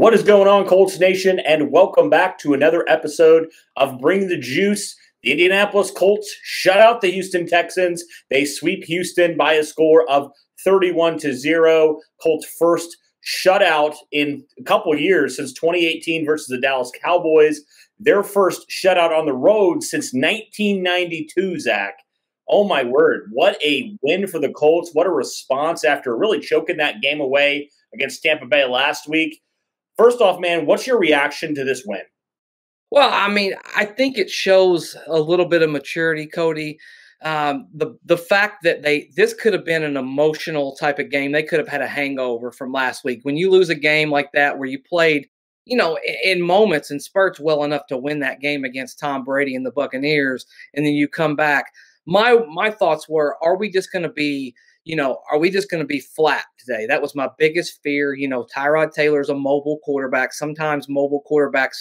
What is going on, Colts Nation, and welcome back to another episode of Bring the Juice. The Indianapolis Colts shut out the Houston Texans. They sweep Houston by a score of 31-0. Colts' first shutout in a couple years since 2018 versus the Dallas Cowboys. Their first shutout on the road since 1992, Zach. Oh, my word. What a win for the Colts. What a response after really choking that game away against Tampa Bay last week. First off, man, what's your reaction to this win? Well, I mean, I think it shows a little bit of maturity, Cody. The fact that this could have been an emotional type of game. They could have had a hangover from last week. When you lose a game like that where you played, in moments and spurts well enough to win that game against Tom Brady and the Buccaneers, and then you come back. My thoughts were, are we just going to be flat today? That was my biggest fear. Tyrod Taylor's a mobile quarterback. Sometimes mobile quarterbacks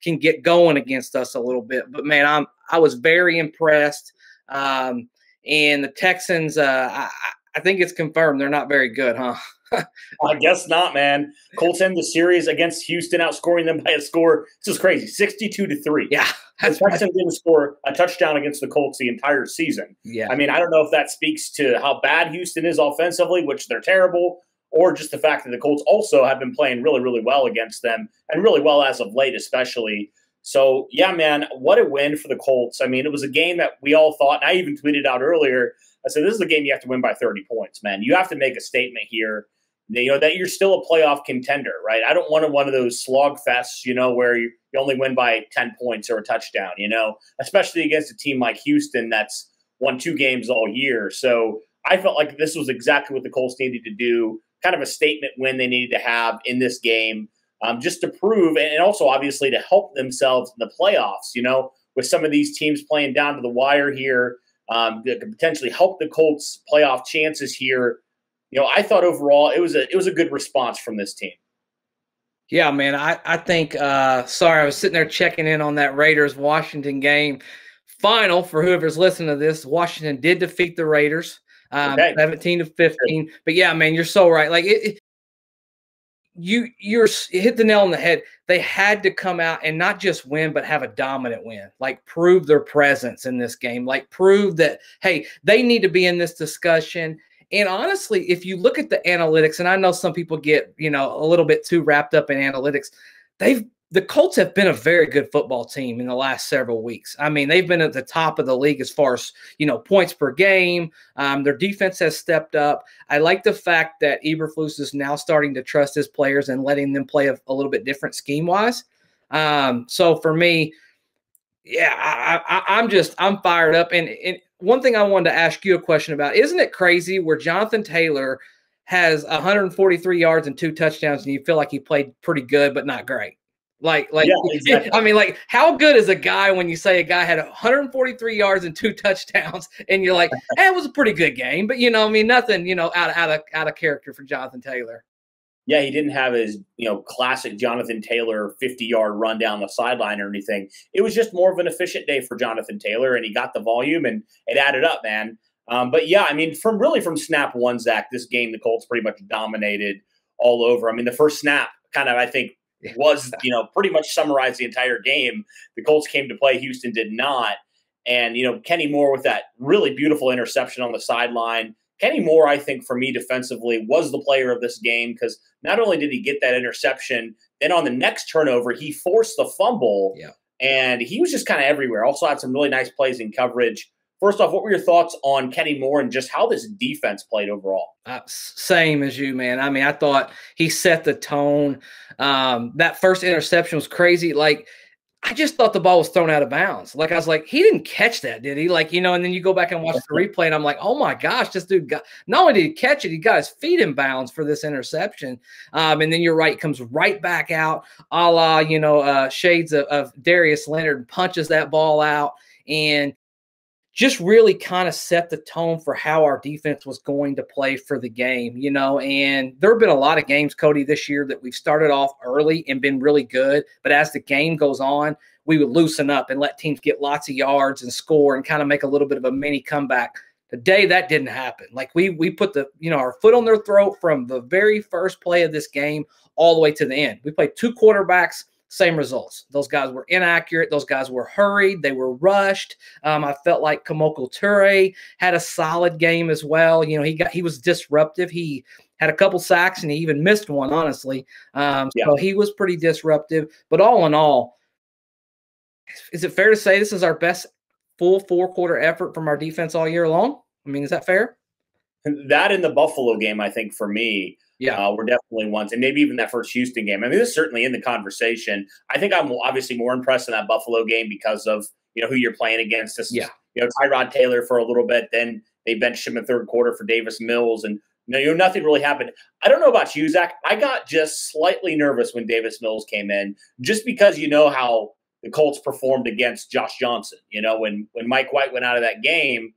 can get going against us a little bit. But, man, I was very impressed. And the Texans, I think it's confirmed they're not very good, huh? I guess not, man. Colts end the series against Houston, outscoring them by a score. This is crazy, 62-3. Yeah. The Texans didn't score a touchdown against the Colts the entire season. Yeah. I mean, I don't know if that speaks to how bad Houston is offensively, which they're terrible, or just the fact that the Colts also have been playing really, really well against them, and really well as of late especially. So, yeah, man, what a win for the Colts. I mean, it was a game that we all thought, and I even tweeted out earlier, I said, this is a game you have to win by 30 points, man. You have to make a statement here, that you're still a playoff contender, right? I don't want one of those slog fests, where you only win by 10 points or a touchdown, especially against a team like Houston that's won 2 games all year. So I felt like this was exactly what the Colts needed to do, kind of a statement win they needed to have in this game, just to prove, and also obviously to help themselves in the playoffs, with some of these teams playing down to the wire here, that could potentially help the Colts' playoff chances here. I thought overall it was a good response from this team. Yeah, man. I think I was sitting there checking in on that Raiders-Washington game. Final, for whoever's listening to this, Washington did defeat the Raiders 17-15. But yeah, man, you're so right. Like you hit the nail on the head. They had to come out and not just win, but have a dominant win. Like, prove their presence in this game. Like, prove that, hey, they need to be in this discussion. And honestly, if you look at the analytics, and I know some people get, a little bit too wrapped up in analytics, the Colts have been a very good football team in the last several weeks. I mean, they've been at the top of the league as far as, points per game. Their defense has stepped up. I like the fact that Eberflus is now starting to trust his players and letting them play a little bit different scheme-wise. So for me, yeah, I'm fired up. And one thing I wanted to ask you a question about, isn't it crazy where Jonathan Taylor has 143 yards and 2 touchdowns and you feel like he played pretty good, but not great? Like, yeah, exactly. I mean, like, how good is a guy when you say a guy had 143 yards and 2 touchdowns and you're like, hey, it was a pretty good game, but nothing, out of character for Jonathan Taylor. Yeah, he didn't have his, classic Jonathan Taylor 50-yard run down the sideline or anything. It was just more of an efficient day for Jonathan Taylor, and he got the volume, and it added up, man. But, yeah, I mean, from snap one, Zach, this game the Colts pretty much dominated all over. I mean, the first snap kind of, I think, was, pretty much summarized the entire game. The Colts came to play. Houston did not. And, Kenny Moore with that really beautiful interception on the sideline. Kenny Moore, I think, for me defensively, was the player of this game because not only did he get that interception, then on the next turnover, he forced the fumble, and he was just kind of everywhere. Also had some really nice plays in coverage. First off, what were your thoughts on Kenny Moore and just how this defense played overall? Same as you, man. I mean, I thought he set the tone. That first interception was crazy. Like, I just thought the ball was thrown out of bounds. Like, I was like, he didn't catch that, did he? Like, and then you go back and watch the replay, and I'm like, oh, my gosh, this dude not only did he catch it, he got his feet in bounds for this interception. And then you're right, comes right back out, a la, shades of Darius Leonard, punches that ball out, and just really kind of set the tone for how our defense was going to play for the game, and there have been a lot of games, Cody, this year that we've started off early and been really good, but as the game goes on, we would loosen up and let teams get lots of yards and score and kind of make a little bit of a mini comeback. Today, that didn't happen. Like we put our foot on their throat from the very first play of this game all the way to the end. We played 2 quarterbacks, same results. Those guys were inaccurate. Those guys were hurried. They were rushed. I felt like Kamoko Toure had a solid game as well. He was disruptive. He had a couple sacks and he even missed one, honestly. So he was pretty disruptive. But all in all, is it fair to say this is our best full 4-quarter effort from our defense all year long? I mean, is that fair? That in the Buffalo game, I think for me, were definitely ones, and maybe even that first Houston game. I mean, this is certainly in the conversation. I think I'm obviously more impressed in that Buffalo game because of who you're playing against. This is, Tyrod Taylor for a little bit, then they benched him in third quarter for Davis Mills, and nothing really happened. I don't know about you, Zach. I got just slightly nervous when Davis Mills came in, just because how the Colts performed against Josh Johnson. When Mike White went out of that game,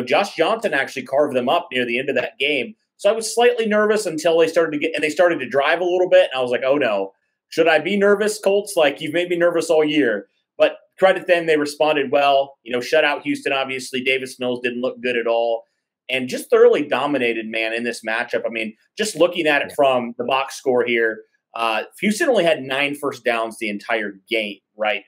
Josh Johnson actually carved them up near the end of that game. So I was slightly nervous until they started to drive a little bit. And I was like, oh no, should I be nervous, Colts? Like, you've made me nervous all year. But credit them, they responded well. Shut out Houston, obviously. Davis Mills didn't look good at all. And just thoroughly dominated, man, in this matchup. I mean, just looking at it from the box score here, Houston only had 9 first downs the entire game, right?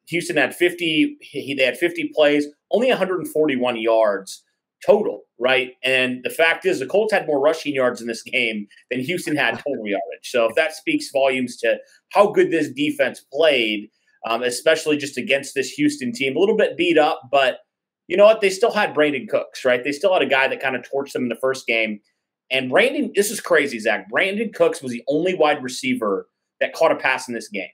Houston had 50. They had 50 plays, only 141 yards total, right? And the fact is, the Colts had more rushing yards in this game than Houston had total yardage. So if that speaks volumes to how good this defense played, especially just against this Houston team, a little bit beat up, but you know what? They still had Brandon Cooks, right? They still had a guy that kind of torched them in the first game. And this is crazy, Zach. Brandon Cooks was the only wide receiver that caught a pass in this game.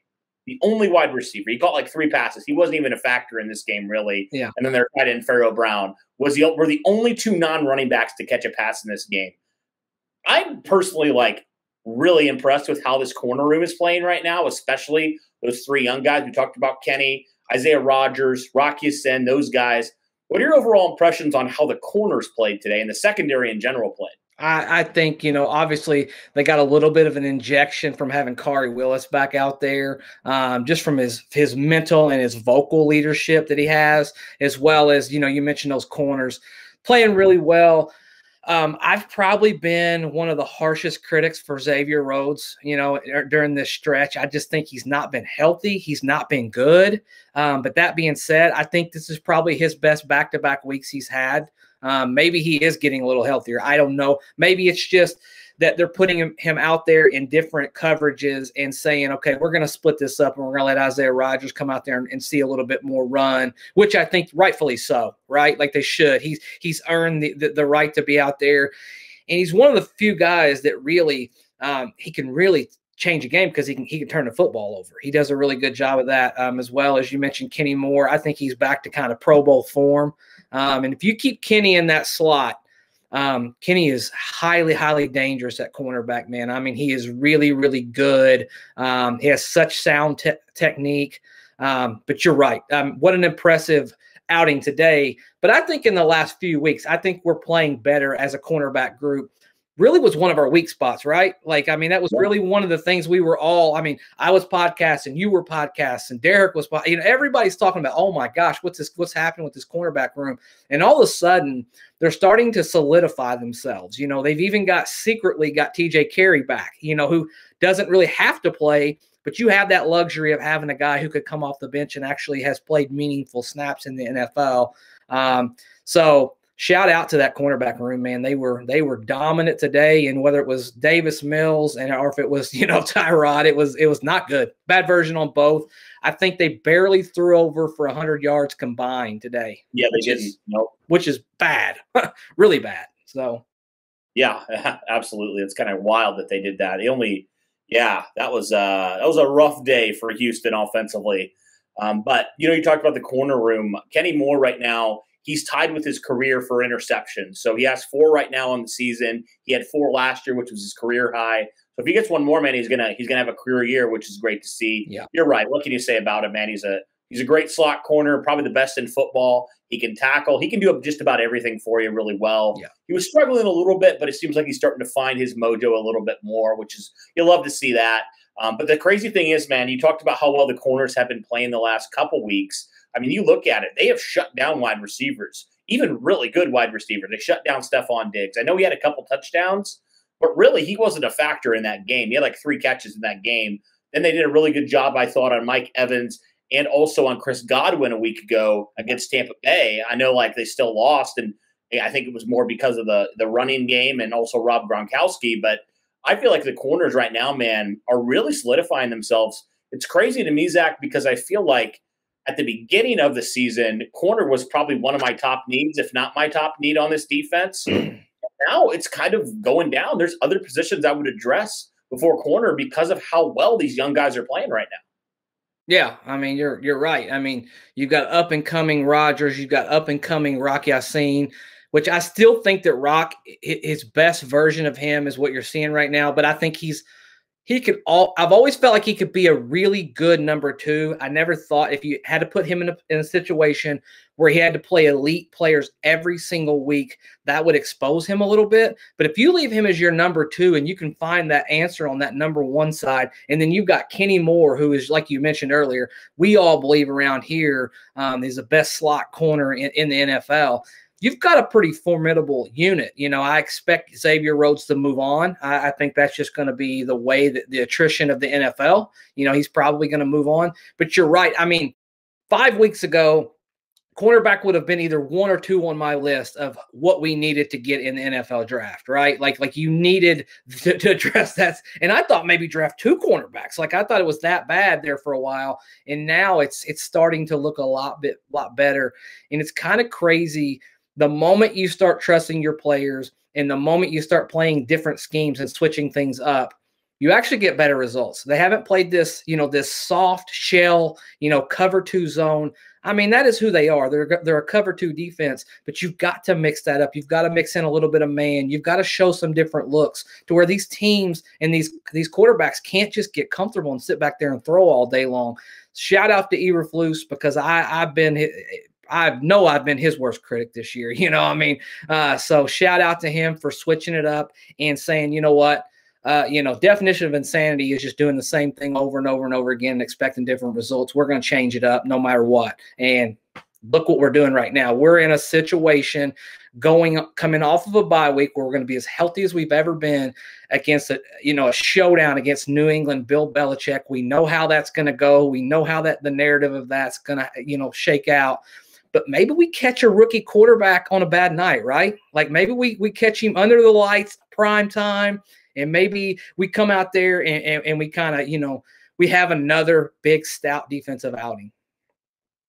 The only wide receiver. He caught like 3 passes. He wasn't even a factor in this game, really. Yeah. And then their tight end, Pharaoh Brown, were the only 2 non-running backs to catch a pass in this game. I'm personally really impressed with how this corner room is playing right now, especially those 3 young guys. We talked about Kenny, Isaiah Rodgers, Rocky Sin, those guys. What are your overall impressions on how the corners played today and the secondary in general played? I think, obviously they got a little bit of an injection from having Khari Willis back out there, just from his mental and his vocal leadership that he has, as well as, you mentioned those corners playing really well. I've probably been one of the harshest critics for Xavier Rhodes, during this stretch. I just think he's not been healthy. He's not been good. But that being said, I think this is probably his best back-to-back weeks he's had. Maybe he is getting a little healthier. I don't know. Maybe it's just that they're putting him out there in different coverages and saying, okay, we're going to split this up and we're going to let Isaiah Rodgers come out there and see a little bit more run, which I think rightfully so, right? Like they should. He's earned the right to be out there. And he's one of the few guys that really he can really change a game because he can turn the football over. He does a really good job of that, as well as you mentioned Kenny Moore. I think he's back to kind of Pro Bowl form. And if you keep Kenny in that slot, Kenny is highly, highly dangerous at cornerback, man. I mean, he is really, really good. He has such sound technique. But you're right. What an impressive outing today. But I think in the last few weeks, I think we're playing better as a cornerback group. Really was one of our weak spots, right? Like, I mean, that was really one of the things we were all, I mean, I was podcasting, you were podcasting, Derek was, everybody's talking about, oh my gosh, what's happening with this cornerback room? And all of a sudden they're starting to solidify themselves. They've even secretly got TJ Carey back, who doesn't really have to play, but you have that luxury of having a guy who could come off the bench and actually has played meaningful snaps in the NFL. So shout out to that cornerback room, man. They were dominant today, and whether it was Davis Mills or if it was Tyrod, it was not good. Bad version on both. I think they barely threw over for 100 yards combined today. Yeah, they didn't. Which is bad, really bad. So, yeah, absolutely. It's kind of wild that they did that. That was a rough day for Houston offensively. But you talked about the corner room. Kenny Moore right now, he's tied with his career for interceptions. So he has 4 right now on the season. He had 4 last year, which was his career high. So if he gets one more, man, he's gonna have a career year, which is great to see. Yeah. You're right. What can you say about him, man? He's a great slot corner, probably the best in football. He can tackle. He can do just about everything for you really well. Yeah. He was struggling a little bit, but it seems like he's starting to find his mojo a little bit more, which is you'll love to see that. But the crazy thing is, man, you talked about how well the corners have been playing the last couple weeks. I mean, you look at it, they have shut down wide receivers. even really good wide receiver. They shut down Stephon Diggs. I know he had a couple touchdowns, but really he wasn't a factor in that game. He had like 3 catches in that game. Then they did a really good job, I thought, on Mike Evans and also on Chris Godwin a week ago against Tampa Bay. I know like they still lost, and I think it was more because of the running game and also Rob Gronkowski. But I feel like the corners right now, man, are really solidifying themselves. It's crazy to me, Zach, because I feel like at the beginning of the season, corner was probably one of my top needs, if not my top need on this defense. Now it's kind of going down. There's other positions I would address before corner because of how well these young guys are playing right now. Yeah, I mean, you're right. I mean, you've got up-and-coming Rodgers. You've got up-and-coming Rock Ya-Sin, which I still think that Rock, his best version of him is what you're seeing right now. But I think I've always felt like he could be a really good number 2. I never thought if you had to put him in a situation where he had to play elite players every single week, that would expose him a little bit. But if you leave him as your number 2 and you can find that answer on that number 1 side, and then you've got Kenny Moore, who is, like you mentioned earlier, we all believe around here is the best slot corner in the NFL. You've got a pretty formidable unit. You know, I expect Xavier Rhodes to move on. I think that's just going to be the way that the attrition of the NFL, he's probably going to move on. But you're right. I mean, 5 weeks ago, cornerback would have been either 1 or 2 on my list of what we needed to get in the NFL draft, right? Like you needed to address that. And I thought maybe draft 2 cornerbacks. Like I thought it was that bad there for a while. And now it's starting to look a lot better. And it's kind of crazy. The moment you start trusting your players and the moment you start playing different schemes and switching things up, you actually get better results. They haven't played this, this soft shell, cover 2 zone. I mean, that is who they are. They're a cover 2 defense, but you've got to mix that up. You've got to mix in a little bit of man. You've got to show some different looks to where these teams and these quarterbacks can't just get comfortable and sit back there and throw all day long. Shout out to Eberflus, because I've been his worst critic this year. So shout out to him for switching it up and saying, you know what, definition of insanity is just doing the same thing over and over and over again and expecting different results. We're going to change it up no matter what. And look what we're doing right now. We're in a situation coming off of a bye week where we're going to be as healthy as we've ever been against a showdown against New England, Bill Belichick. We know how that's going to go. We know how the narrative of that's going to, shake out. But maybe we catch a rookie quarterback on a bad night, right? Like maybe we catch him under the lights, prime time, and maybe we come out there and we kind of, we have another big, stout defensive outing.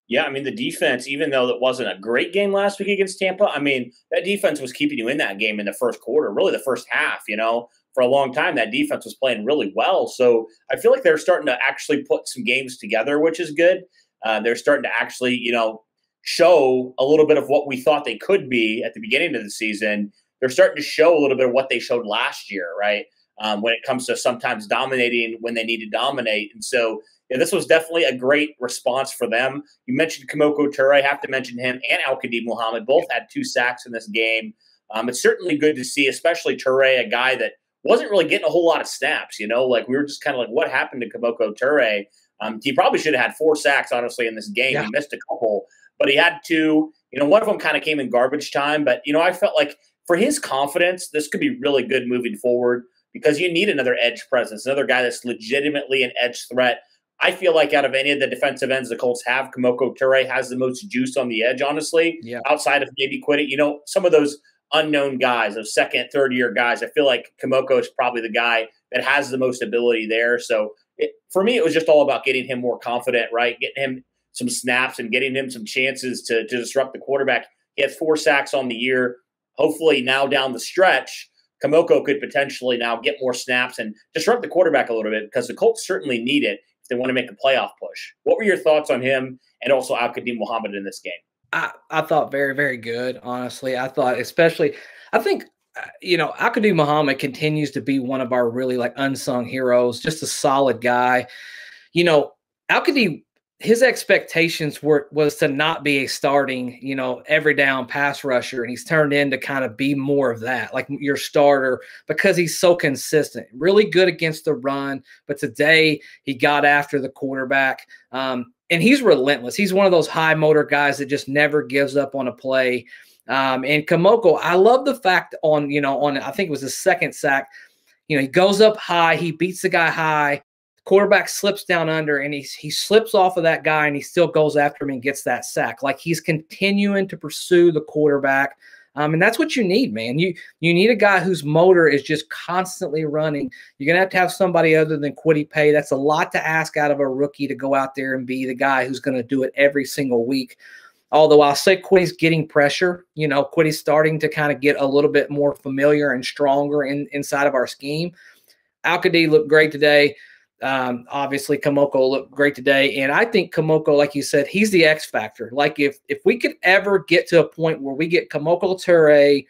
Yeah, I mean, the defense, even though it wasn't a great game last week against Tampa, I mean, that defense was keeping you in that game in the first quarter, really the first half, For a long time, that defense was playing really well. So I feel like they're starting to actually put some games together, which is good. They're starting to actually, show a little bit of what we thought they could be at the beginning of the season. They're starting to show a little bit of what they showed last year, right? When it comes to sometimes dominating when they need to dominate. And so this was definitely a great response for them. You mentioned Kemoko Turay. I have to mention him and Al-Qadim Muhammad. Both had 2 sacks in this game. It's certainly good to see, especially Turay, a guy that wasn't really getting a whole lot of snaps. Like we were just kind of like, what happened to Kemoko Turay? He probably should have had 4 sacks, honestly, in this game. Yeah. He missed a couple, but he had 2. One of them kind of came in garbage time. But, I felt like for his confidence, this could be really good moving forward because you need another edge presence, another guy that's legitimately an edge threat. I feel like out of any of the defensive ends the Colts have, Kemoko Turay has the most juice on the edge, honestly, outside of maybe Quarta. Some of those unknown guys, those second, third-year guys, I feel like Kemoko is probably the guy that has the most ability there. So for me, it was just all about getting him more confident, right? Getting him some snaps and getting him some chances to disrupt the quarterback. He has 4 sacks on the year. Hopefully now down the stretch, Kemoko could potentially now get more snaps and disrupt the quarterback a little bit because the Colts certainly need it if they want to make a playoff push. What were your thoughts on him and also Al-Qadim Muhammad in this game? I thought very, very good, honestly. I thought especially – I think – Al-Qadim Muhammad continues to be one of our really unsung heroes, just a solid guy. Al-Qadim, his expectations was to not be a starting, every down pass rusher. And he's turned into kind of be more of that, like your starter, because he's so consistent, really good against the run. But today he got after the quarterback. and he's relentless. He's one of those high motor guys that just never gives up on a play. And Kamoko, I love the fact on I think it was his second sack, he goes up high, he beats the guy high, quarterback slips down under, and he slips off of that guy, and he still goes after him and gets that sack. Like, he's continuing to pursue the quarterback. And that's what you need, man. You need a guy whose motor is just constantly running. You're going to have somebody other than Kwity Paye. That's a lot to ask out of a rookie to go out there and be the guy who's going to do it every single week. Although I'll say Quity's getting pressure. Quity's starting to kind of get a little bit more familiar and stronger inside of our scheme. Al-Kadi looked great today. Obviously, Kamoko looked great today. And I think Kamoko, like you said, he's the X factor. Like, if we could ever get to a point where we get Kamoko Toure,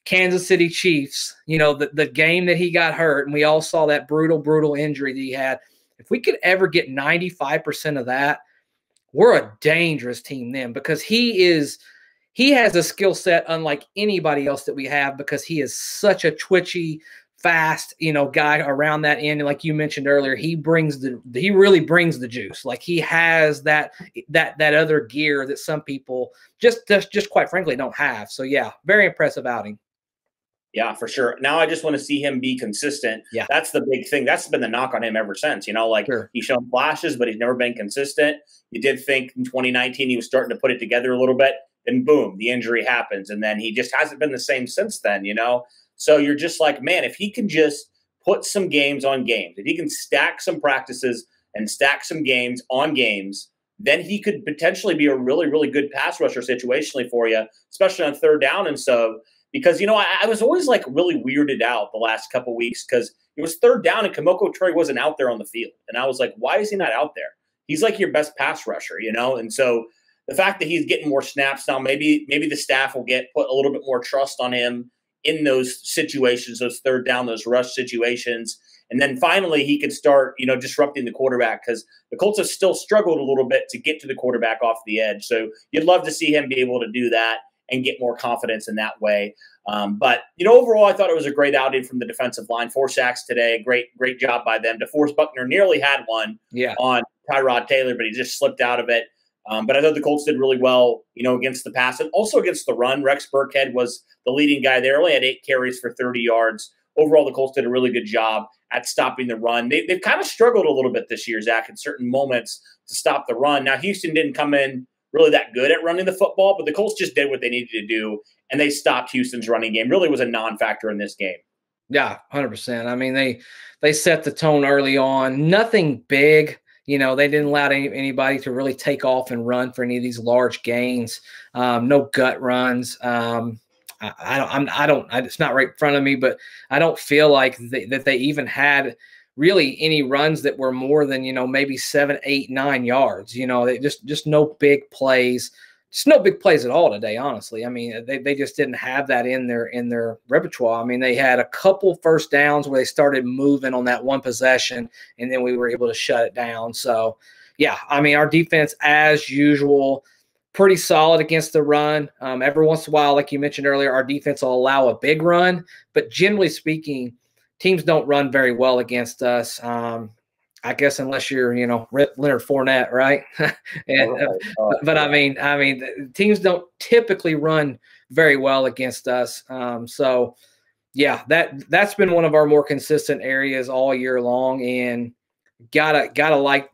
Kansas City Chiefs, the game that he got hurt, and we all saw that brutal injury that he had. If we could ever get 95% of that, we're a dangerous team then, because he has a skill set unlike anybody else that we have, because he is such a twitchy, fast, guy around that end. And like you mentioned earlier, he really brings the juice. Like, he has that other gear that some people just quite frankly don't have. So yeah, very impressive outing. Yeah, for sure. Now I just want to see him be consistent. Yeah. That's the big thing. That's been the knock on him ever since. Sure. He's shown flashes, but he's never been consistent. You did think in 2019 he was starting to put it together a little bit, and boom, the injury happens. And then he just hasn't been the same since then, So you're just like, man, if he can just put some games on games, if he can stack some practices and stack some games on games, then he could potentially be a really, really good pass rusher situationally for you, especially on third down. And so, because, I was always like really weirded out the last couple of weeks, because it was third down and Kamoko Toure wasn't out there on the field. And I was like, why is he not out there? He's like your best pass rusher, And so the fact that he's getting more snaps now, maybe the staff will put a little bit more trust on him in those situations, those third down, those rush situations. And then finally he could start, disrupting the quarterback, because the Colts have still struggled a little bit to get to the quarterback off the edge. So you'd love to see him be able to do that and get more confidence in that way. But overall, I thought it was a great outing from the defensive line. 4 sacks today. Great job by them. DeForest Buckner nearly had one on Tyrod Taylor, but he just slipped out of it. But I thought the Colts did really well, against the pass and also against the run. Rex Burkhead was the leading guy there. Only had 8 carries for 30 yards. Overall, the Colts did a really good job at stopping the run. They've kind of struggled a little bit this year, Zach, in certain moments to stop the run. Now, Houston didn't come in really that good at running the football, but the Colts just did what they needed to do, and they stopped Houston's running game. Really was a non-factor in this game. Yeah, 100%. I mean, they set the tone early on. Nothing big. They didn't allow anybody to really take off and run for any of these large gains. No gut runs. It's not right in front of me, but I don't feel like that they even had really any runs that were more than, maybe 7, 8, 9 yards. They just no big plays. Just no big plays at all today, honestly. I mean, they just didn't have that in their repertoire. I mean, they had a couple first downs where they started moving on that one possession, and then we were able to shut it down. So, yeah, I mean, our defense, as usual, pretty solid against the run. Every once in a while, like you mentioned earlier, our defense will allow a big run. But generally speaking, teams don't run very well against us. I guess unless you're, Leonard Fournette, right? But I mean, teams don't typically run very well against us. So, yeah, that's been one of our more consistent areas all year long, and gotta like,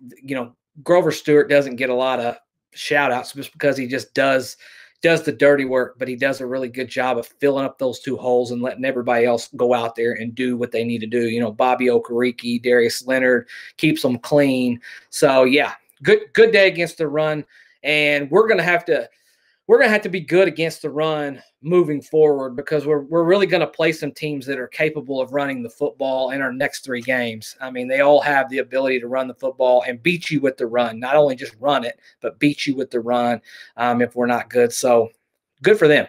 Grover Stewart doesn't get a lot of shout outs just because he just does the dirty work, but he does a really good job of filling up those 2 holes and letting everybody else go out there and do what they need to do. Bobby Okereke, Darius Leonard keeps them clean. So yeah, good day against the run, and we're gonna have to be good against the run moving forward, because we're really going to play some teams that are capable of running the football in our next 3 games. I mean, they all have the ability to run the football and beat you with the run. Not only just run it, but beat you with the run if we're not good. So good for them.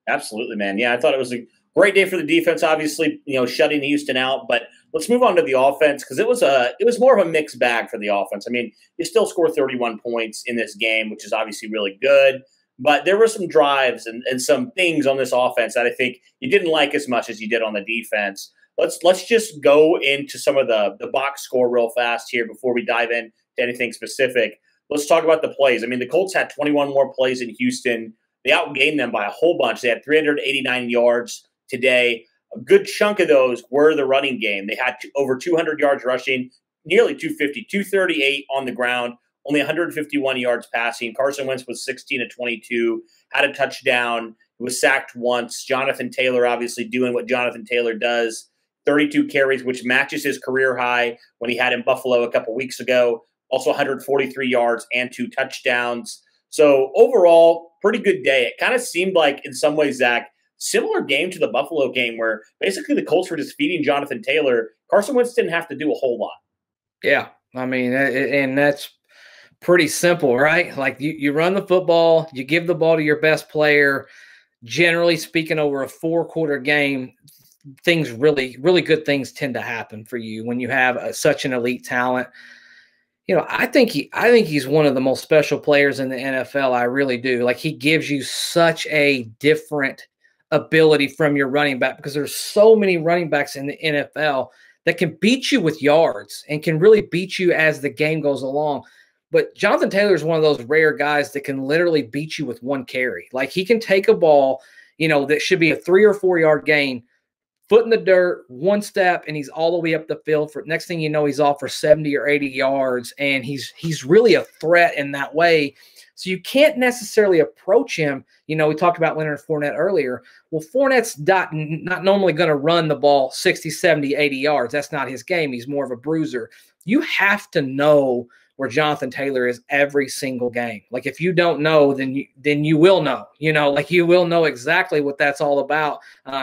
Absolutely, man. Yeah, I thought it was a great day for the defense, obviously, shutting Houston out. But let's move on to the offense, because it was more of a mixed bag for the offense. I mean, you still score 31 points in this game, which is obviously really good. But there were some drives and some things on this offense that I think you didn't like as much as you did on the defense. Let's just go into some of the box score real fast here before we dive in to anything specific. Let's talk about the plays. I mean, the Colts had 21 more plays in Houston. They outgained them by a whole bunch. They had 389 yards today. A good chunk of those were the running game. They had over 200 yards rushing, nearly 250, 238 on the ground, only 151 yards passing. Carson Wentz was 16 of 22, had a touchdown, was sacked once. Jonathan Taylor obviously doing what Jonathan Taylor does, 32 carries, which matches his career high when he had in Buffalo a couple weeks ago. Also 143 yards and 2 touchdowns. So overall, pretty good day. It kind of seemed like, in some ways, Zach, similar game to the Buffalo game where basically the Colts were just feeding Jonathan Taylor. Carson Wentz didn't have to do a whole lot. Yeah, I mean, and that's pretty simple, right? Like you run the football, you give the ball to your best player. Generally speaking, over a 4-quarter game, things really good things tend to happen for you when you have such an elite talent. You know, I think he's one of the most special players in the NFL. I really do. Like, he gives you such a different ability from your running back, because there's so many running backs in the NFL that can beat you with yards and can really beat you as the game goes along. But Jonathan Taylor is one of those rare guys that can literally beat you with one carry. Like, he can take a ball, you know, that should be a 3 or 4 yard gain, foot in the dirt, one step, and he's all the way up the field. For next thing you know, he's off for 70 or 80 yards, and he's really a threat in that way. So you can't necessarily approach him. You know, we talked about Leonard Fournette earlier. Well, Fournette's not normally going to run the ball 60, 70, 80 yards. That's not his game. He's more of a bruiser. You have to know where Jonathan Taylor is every single game. Like, if you don't know, then you will know. You know, like, you will know exactly what that's all about.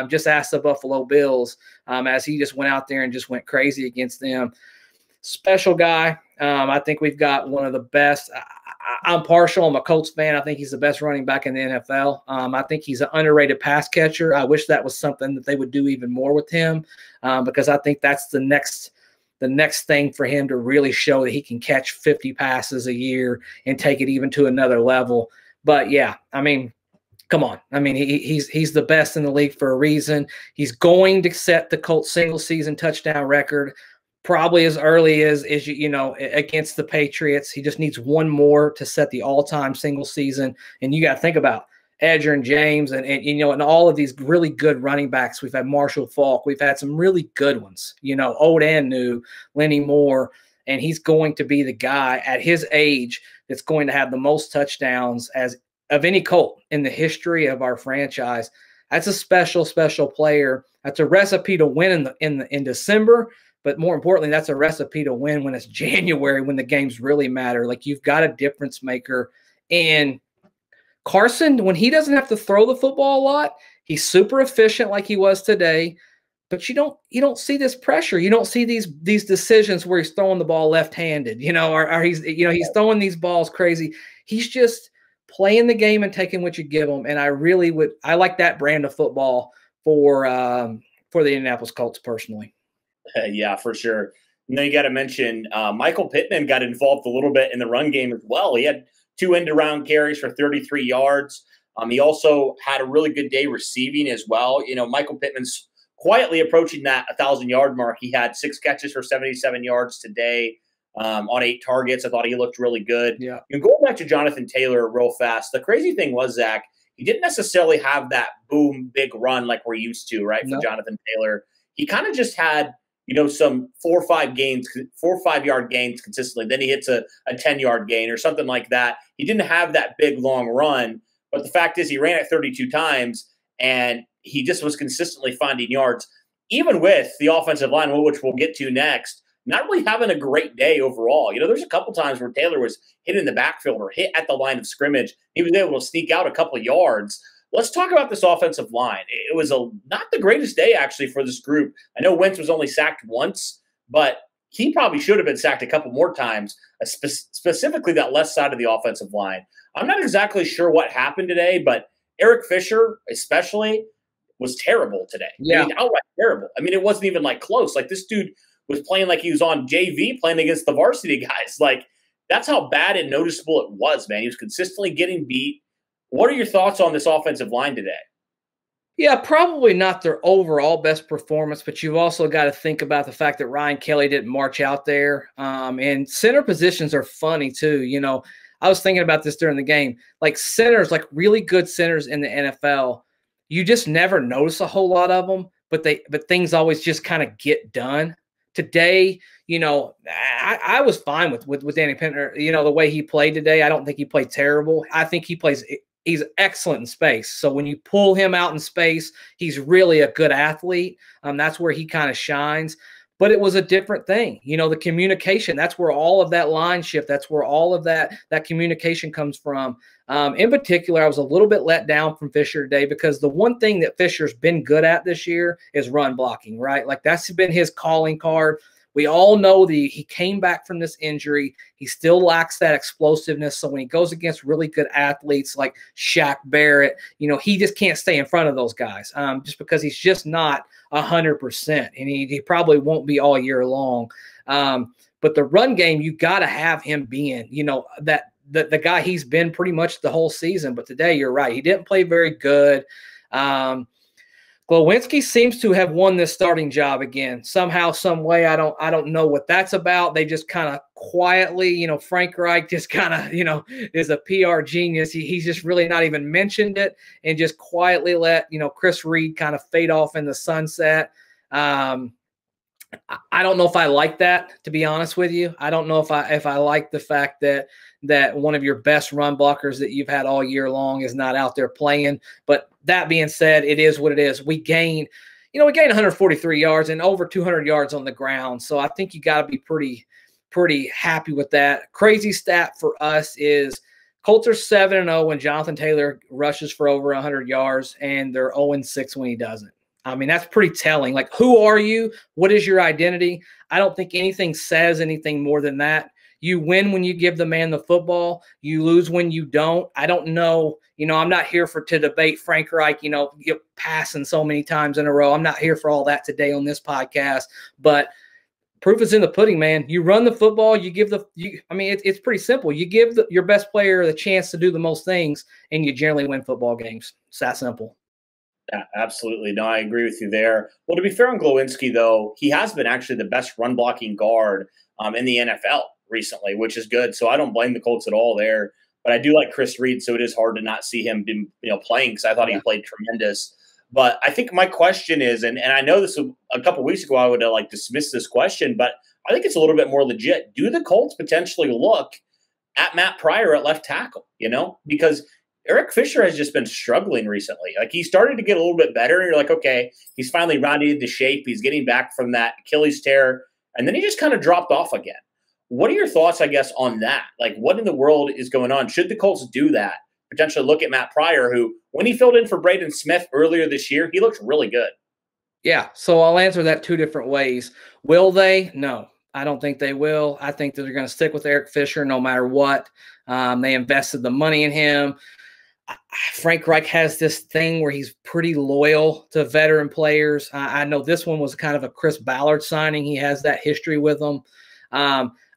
Just ask the Buffalo Bills, as he just went out there and just went crazy against them. Special guy. I think we've got one of the best. I'm partial. I'm a Colts fan. I think he's the best running back in the NFL. I think he's an underrated pass catcher. I wish that was something that they would do even more with him, because I think that's the next thing for him to really show that he can catch 50 passes a year and take it even to another level. But yeah, I mean, come on. I mean, he's the best in the league for a reason. He's going to set the Colts single season touchdown record probably as early as you know, against the Patriots. He just needs one more to set the all-time single season. And you got to think about Edgerrin James and you know, and all of these really good running backs. We've had Marshall Faulk. We've had some really good ones, you know, old and new, Lenny Moore. And he's going to be the guy at his age that's going to have the most touchdowns of any Colt in the history of our franchise. That's a special, special player. That's a recipe to win in December. But more importantly, that's a recipe to win when it's January, when the games really matter. Like, you've got a difference maker. And Carson, when he doesn't have to throw the football a lot, he's super efficient like he was today. But you don't see this pressure. You don't see these decisions where he's throwing the ball left-handed, you know, or he's throwing these balls crazy. He's just playing the game and taking what you give him. And I like that brand of football for the Indianapolis Colts personally. Yeah, for sure. And then you got to mention Michael Pittman got involved a little bit in the run game as well. He had 2 end-around carries for 33 yards. He also had a really good day receiving as well. You know, Michael Pittman's quietly approaching that 1,000-yard mark. He had 6 catches for 77 yards today on 8 targets. I thought he looked really good. Yeah. And going back to Jonathan Taylor real fast, the crazy thing was, Zach, he didn't necessarily have that boom, big run like we're used to, right, for Jonathan Taylor. He kind of just had, you know, some 4 or 5 yard gains consistently. Then he hits a 10-yard gain or something like that. He didn't have that big, long run. But the fact is, he ran it 32 times, and he just was consistently finding yards, even with the offensive line, which we'll get to next, not really having a great day overall. You know, there's a couple times where Taylor was hit in the backfield or hit at the line of scrimmage. He was able to sneak out a couple of yards. Let's talk about this offensive line. It was not the greatest day, actually, for this group. I know Wentz was only sacked once, but he probably should have been sacked a couple more times, specifically that left side of the offensive line. I'm not exactly sure what happened today, but Eric Fisher especially was terrible today. Yeah. I mean, outright terrible. I mean, it wasn't even like close. Like, this dude was playing like he was on JV playing against the varsity guys. Like, that's how bad and noticeable it was, man. He was consistently getting beat. What are your thoughts on this offensive line today? Yeah, probably not their overall best performance, but you've also got to think about the fact that Ryan Kelly didn't march out there. And center positions are funny too. I was thinking about this during the game. Like centers, like really good centers in the NFL, you just never notice a whole lot of them, but things always just kind of get done. Today, I was fine with Danny Pittman. The way he played today, I don't think he played terrible. I think he's excellent in space. So when you pull him out in space, he's really a good athlete. That's where he kind of shines. But it was a different thing. The communication, that's where all of that line shift, that's where all of that communication comes from. In particular, I was a little bit let down from Fisher today because the one thing that Fisher's been good at this year is run blocking, right? Like that's been his calling card. We all know he came back from this injury. He still lacks that explosiveness. So when he goes against really good athletes like Shaq Barrett, he just can't stay in front of those guys just because he's just not 100%. And he probably won't be all year long. But the run game, you got to have him being, that the guy he's been pretty much the whole season. But today, you're right. He didn't play very good. Glowinski seems to have won this starting job again somehow, some way. I don't know what that's about. They just kind of quietly, Frank Reich just kind of, is a PR genius. He's just really not even mentioned it and just quietly let, Chris Reed kind of fade off in the sunset. I don't know if I like that, to be honest with you. I don't know if I like the fact that one of your best run blockers that you've had all year long is not out there playing. But that being said, it is what it is. We gained 143 yards and over 200 yards on the ground. So I think you got to be pretty happy with that. Crazy stat for us is Colts are 7-0 when Jonathan Taylor rushes for over 100 yards, and they're 0-6 when he doesn't. I mean, that's pretty telling. Like, who are you? What is your identity? I don't think anything says anything more than that. You win when you give the man the football. You lose when you don't. I don't know. I'm not here to debate Frank Reich, passing so many times in a row. I'm not here for all that today on this podcast. But proof is in the pudding, man. You run the football. It's pretty simple. You give your best player the chance to do the most things, and you generally win football games. It's that simple. Yeah, absolutely. No, I agree with you there. Well, to be fair on Glowinski, though, he has been actually the best run blocking guard in the NFL recently, which is good. So I don't blame the Colts at all there. But I do like Chris Reed, so it is hard to not see him playing because I thought he played tremendous. But I think my question is, and I know this a couple weeks ago I would have dismissed this question, but I think it's a little bit more legit. Do the Colts potentially look at Matt Pryor at left tackle? Because Eric Fisher has just been struggling recently. He started to get a little bit better. And you're like, okay, he's finally rounded into shape. He's getting back from that Achilles tear. And then he just kind of dropped off again. What are your thoughts, I guess, on that? What in the world is going on? Should the Colts do that? Potentially look at Matt Pryor, who, when he filled in for Braden Smith earlier this year, he looked really good. Yeah, so I'll answer that two different ways. Will they? No, I don't think they will. I think that they're going to stick with Eric Fisher no matter what. They invested the money in him. Frank Reich has this thing where he's pretty loyal to veteran players. I know this one was kind of a Chris Ballard signing. He has that history with them.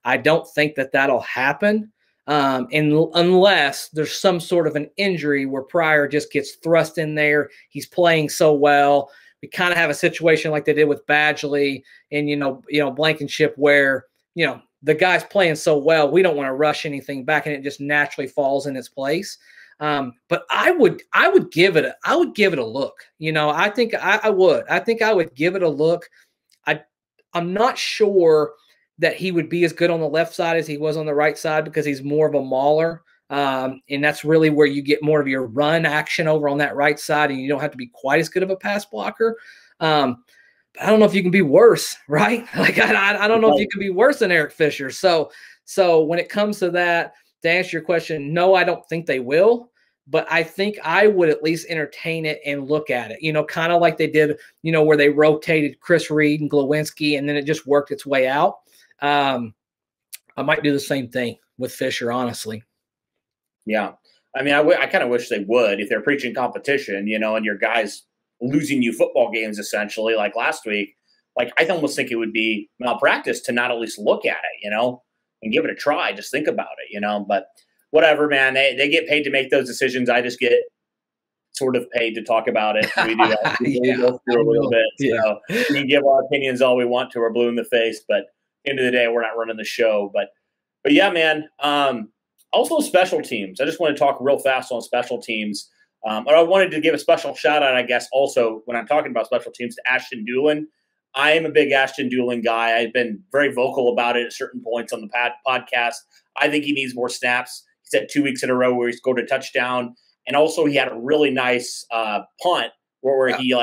I don't think that'll happen unless there's some sort of an injury where Pryor just gets thrust in there. He's playing so well. We kind of have a situation like they did with Badgley and, Blankenship where, the guy's playing so well, we don't want to rush anything back and it just naturally falls in its place. But I would give it a look. I think I would. I think I would give it a look. I'm not sure that he would be as good on the left side as he was on the right side because he's more of a mauler. And that's really where you get more of your run action over on that right side, and you don't have to be quite as good of a pass blocker. But I don't know if you can be worse, right? I don't know if you can be worse than Eric Fisher. So when it comes to that, to answer your question, no, I don't think they will. But I think I would at least entertain it and look at it, kind of like they did, where they rotated Chris Reed and Glowinski, and then it just worked its way out. I might do the same thing with Fisher, honestly. Yeah. I mean, I kind of wish they would if they're preaching competition, and your guys losing you football games essentially like last week. I almost think it would be malpractice to not at least look at it, and give it a try. Just think about it, but whatever, man. They get paid to make those decisions. I just get sort of paid to talk about it. We do that. We go through a little bit. Yeah. So we can give our opinions all we want to. We're blue in the face, but end of the day, we're not running the show. But yeah, man. Also special teams. I just want to talk real fast on special teams. But I wanted to give a special shout out, I guess, also when I'm talking about special teams to Ashton Dulin. I am a big Ashton Dulin guy. I've been very vocal about it at certain points on the podcast. I think he needs more snaps. He's had 2 weeks in a row where he scored a touchdown. And also he had a really nice punt where he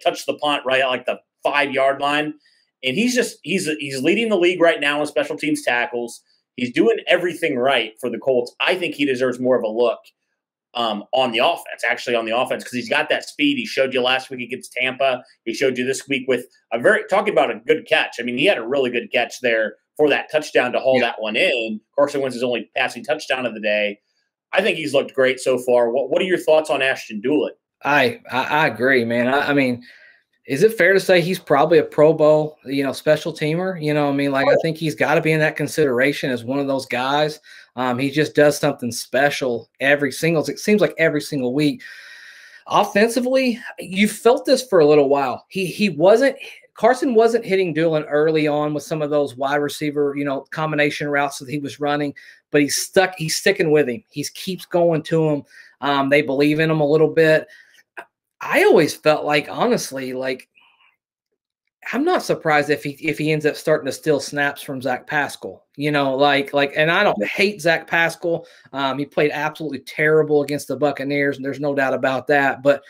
touched the punt right at like the 5-yard line. And he's leading the league right now in special teams tackles. He's doing everything right for the Colts. I think he deserves more of a look on the offense, because he's got that speed. He showed you last week against Tampa. He showed you this week with talking about a good catch. I mean, he had a really good catch there for that touchdown to haul that one in. Carson Wentz is only passing touchdown of the day. I think he's looked great so far. What are your thoughts on Ashton Dulin? I agree, man. I mean, is it fair to say he's probably a Pro Bowl, special teamer? I think he's got to be in that consideration as one of those guys. He just does something special it seems like every single week. Offensively, you felt this for a little while. Carson wasn't hitting Dulin early on with some of those wide receiver, combination routes that he was running, but he's sticking with him. He keeps going to him. They believe in him a little bit. I always felt like, honestly, I'm not surprised if he ends up starting to steal snaps from Zach Pascal, and I don't hate Zach Pascal. He played absolutely terrible against the Buccaneers, and there's no doubt about that. But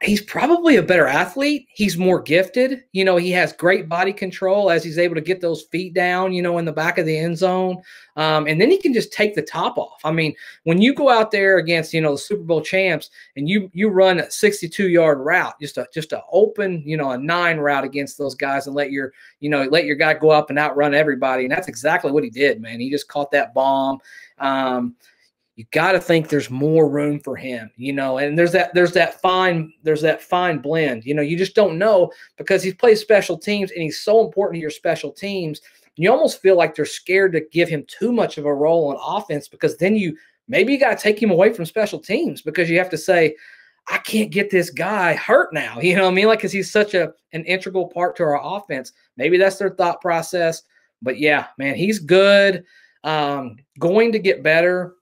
he's probably a better athlete. He's more gifted. He has great body control as he's able to get those feet down, in the back of the end zone. And then he can just take the top off. I mean, when you go out there against, the Super Bowl champs and you run a 62-yard route, just a open, a 9 route against those guys and let your guy go up and outrun everybody. And that's exactly what he did, man. He just caught that bomb. You got to think there's more room for him, and there's that fine blend. You just don't know, because he plays special teams and he's so important to your special teams. You almost feel like they're scared to give him too much of a role on offense, because then you got to take him away from special teams, because you have to say, I can't get this guy hurt now. You know what I mean? Because he's such an integral part to our offense. Maybe that's their thought process. But yeah, man, he's good. Going to get better.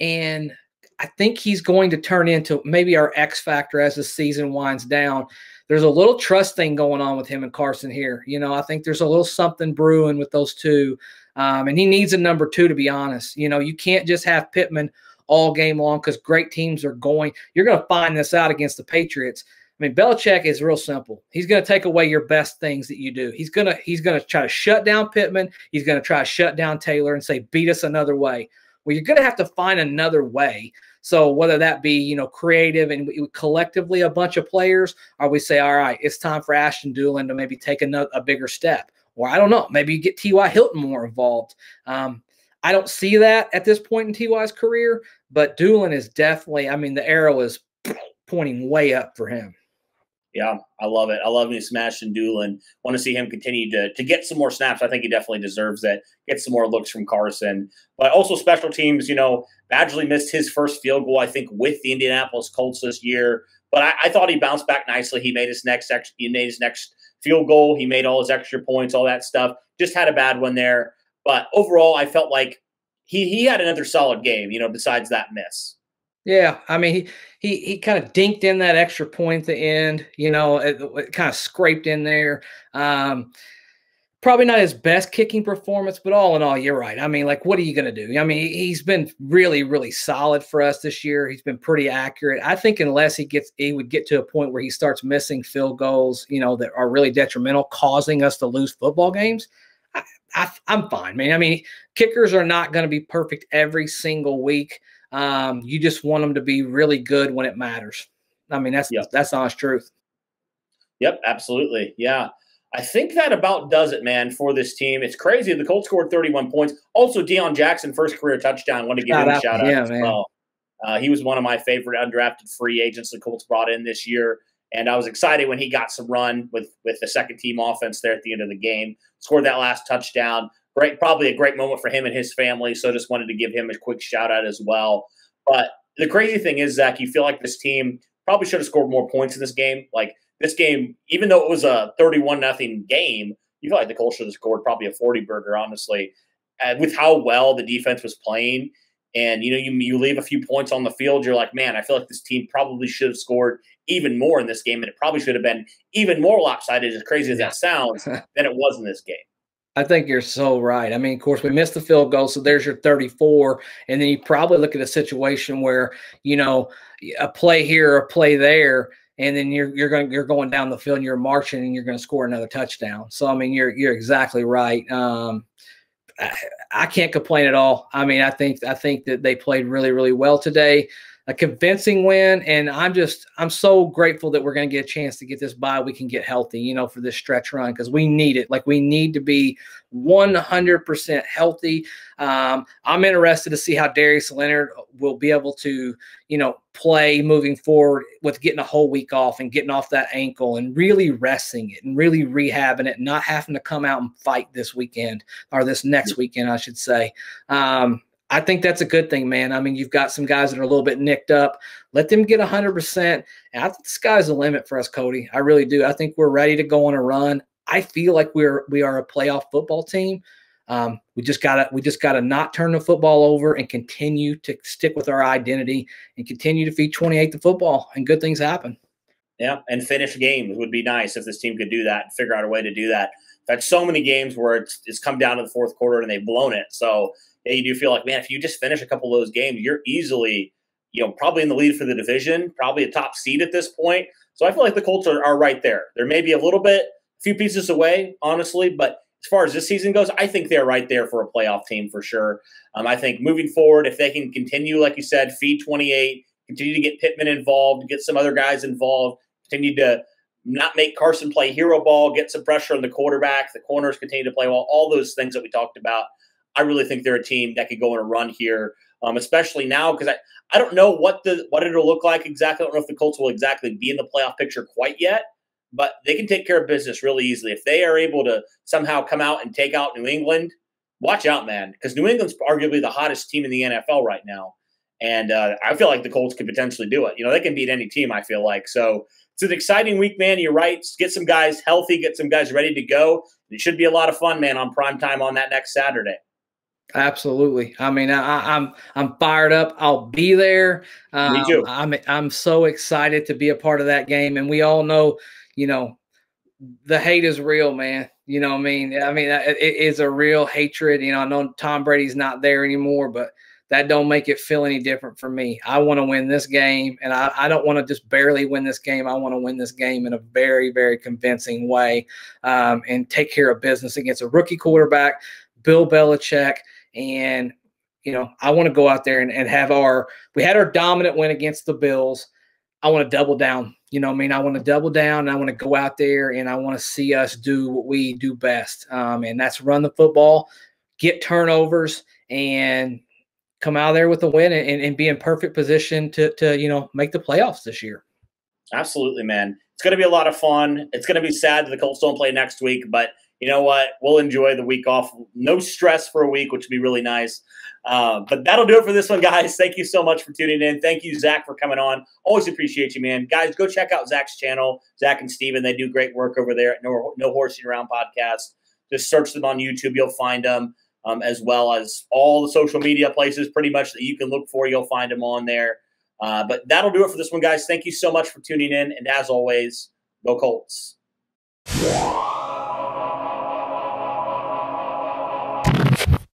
And I think he's going to turn into maybe our X factor as the season winds down. There's a little trust thing going on with him and Carson here. I think there's a little something brewing with those two. And he needs a number 2, to be honest. You can't just have Pittman all game long, because great teams you're going to find this out against the Patriots. I mean, Belichick is real simple. He's going to take away your best things that you do. He's going to try to shut down Pittman. He's going to try to shut down Taylor and say, beat us another way. Well, you're going to have to find another way. So whether that be, creative and collectively a bunch of players, or we say, all right, it's time for Ashton Dulin to maybe take a bigger step. Or I don't know, maybe you get T.Y. Hilton more involved. I don't see that at this point in T.Y.'s career, but Dulin is definitely, the arrow is pointing way up for him. Yeah, I love it. I love me some Ashton Dulin. Want to see him continue to get some more snaps. I think he definitely deserves it. Get some more looks from Carson. But also special teams, Badgley missed his first field goal, I think, with the Indianapolis Colts this year. But I thought he bounced back nicely. He made his next field goal. He made all his extra points, all that stuff. Just had a bad one there. But overall, I felt like he had another solid game, besides that miss. Yeah, he kind of dinked in that extra point at the end. It kind of scraped in there. Probably not his best kicking performance, but all in all, you're right. What are you going to do? He's been really, really solid for us this year. He's been pretty accurate. I think unless he would get to a point where he starts missing field goals, that are really detrimental, causing us to lose football games, I'm fine, man. Kickers are not going to be perfect every single week. You just want them to be really good when it matters. That's honest truth. Yep, absolutely. Yeah. I think that about does it, man, for this team. It's crazy. The Colts scored 31 points. Also, Deion Jackson, first career touchdown. Want to give him a shout out as well. He was one of my favorite undrafted free agents the Colts brought in this year. And I was excited when he got some run with the second team offense there at the end of the game. Scored that last touchdown. Probably a great moment for him and his family. So just wanted to give him a quick shout out as well. But the crazy thing is, Zach, you feel like this team probably should have scored more points in this game. Like this game, even though it was a 31-0 game, you feel like the Colts should have scored probably a 40-burger, honestly, with how well the defense was playing. And, you leave a few points on the field, you're like, man, I feel like this team probably should have scored even more in this game, and it probably should have been even more lopsided, as crazy as that sounds, than it was in this game. I think you're so right. I mean, of course, we missed the field goal, so there's your 34, and then you probably look at a situation where, a play here, a play there, and then you're going down the field and you're marching and you're going to score another touchdown. So, I mean, you're exactly right. I can't complain at all. I mean, I think that they played really, really well today. A convincing win, and I'm so grateful that we're going to get a chance to get this bye. We can get healthy, for this stretch run, because we need it. Like, we need to be 100% healthy. I'm interested to see how Darius Leonard will be able to, play moving forward with getting a whole week off and getting off that ankle and really resting it and really rehabbing it, and not having to come out and fight this weekend, or this next weekend, I should say. I think that's a good thing, man. I mean, you've got some guys that are a little bit nicked up. Let them get 100%. And I think the sky's the limit for us, Cody. I really do. I think we're ready to go on a run. I feel like we are a playoff football team. We just gotta not turn the football over and continue to stick with our identity and continue to feed 28 to football, and good things happen. Yeah, and finish games would be nice if this team could do that and figure out a way to do that. I've had so many games where it's come down to the fourth quarter and they've blown it. So yeah, you do feel like, man, if you just finish a couple of those games, you're easily, probably in the lead for the division, probably a top seed at this point. So I feel like the Colts are right there. They're maybe a few pieces away, honestly, but as far as this season goes, I think they're right there for a playoff team for sure. I think moving forward, if they can continue, like you said, feed 28, continue to get Pittman involved, get some other guys involved, continue to not make Carson play hero ball, get some pressure on the quarterback, the corners continue to play well, all those things that we talked about. I really think they're a team that could go on a run here, especially now, because I don't know what it'll look like exactly. I don't know if the Colts will exactly be in the playoff picture quite yet, but they can take care of business really easily. If they are able to somehow come out and take out New England, watch out, man, because New England's arguably the hottest team in the NFL right now. And I feel like the Colts could potentially do it. They can beat any team, I feel like. So it's an exciting week, man. You're right. Get some guys healthy, get some guys ready to go. It should be a lot of fun, man, on primetime on that next Saturday. Absolutely. I mean, I'm fired up. I'll be there. Me too. I'm so excited to be a part of that game. And we all know, the hate is real, man. You know what I mean? It is a real hatred. I know Tom Brady's not there anymore, but that don't make it feel any different for me. I want to win this game, and I don't want to just barely win this game. I want to win this game in a very, very convincing way, and take care of business against a rookie quarterback, Bill Belichick. And, I want to go out there and have we had our dominant win against the Bills. I want to double down. I want to double down, and I want to go out there and I want to see us do what we do best. And that's run the football, get turnovers, and come out there with a win and be in perfect position to make the playoffs this year. Absolutely, man. It's going to be a lot of fun. It's going to be sad that the Colts don't play next week, but you know what? We'll enjoy the week off. No stress for a week, which would be really nice. But that'll do it for this one, guys. Thank you so much for tuning in. Thank you, Zach, for coming on. Always appreciate you, man. Guys, go check out Zach's channel, Zach and Steven. They do great work over there at No Horsing Around Podcast. Just search them on YouTube. You'll find them, as well as all the social media places pretty much that you can look for. You'll find them on there. But that'll do it for this one, guys. Thank you so much for tuning in. And as always, go Colts.